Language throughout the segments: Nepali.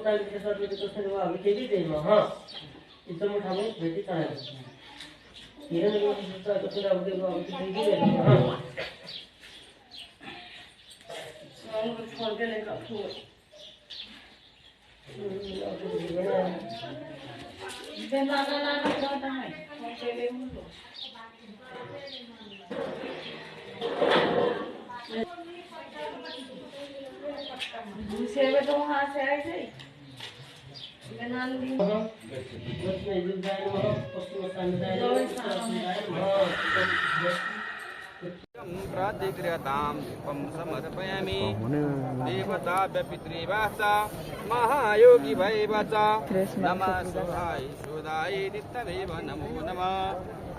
तालिमच्या स्वातंत्र्य सर्व आम्ही केली जाईल मग हां इथं मोठा आम्ही भेटी चालायला हिरण स्वातंत्र्य आम्ही केली जाईल हां फोन केले का सेवे तो वहाँ से आए थे प्रतिक्रियतां त्वं समर्पयामि देवताभ्य पितृवाच महायोगी भैवच नमः सुहाय सुदाय नित्यमेव नमो नमः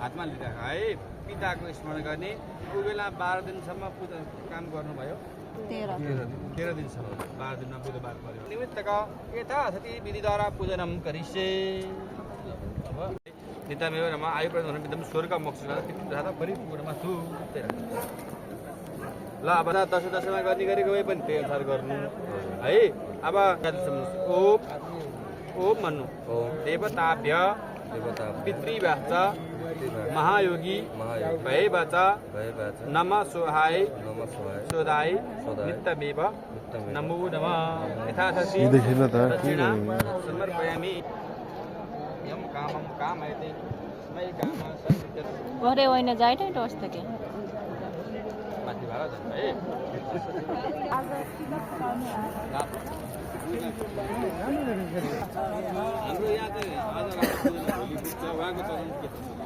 हातमा लिँदा है पिताको स्मरण गर्ने उ बेला 12 दिनसम्म पूजा काम गर्नुभयो 13 दिनसम्म 12 दिनमा बुधबार पर्यो निमित्तका यथास्थिति विधिद्वारा पूजनम करिष्ये नित्यमेव नमः आयु प्रदान विदम स्वर्ग मोक्ष पितृ परिपूर्णमा छु ल अब दशमा गर्ने गरेको भए पनि त्यही अनुसार गर्नु है अब ओम ओम भन्नु देवताभ्य पितृवाच महायोगी भैवच नमः सोहाय सोदाय नित्यमेव नमो नमः यथाशक्ति दक्षिणा समर्पयामि यम कामम कामयते स्मै काम संसिद्ध्यते ঘরে ওইনে যায় না টস থেকে माथि भाडा जान्छ है हाम्रो यहाँ चाहिँ आज उहाँको चलन के छ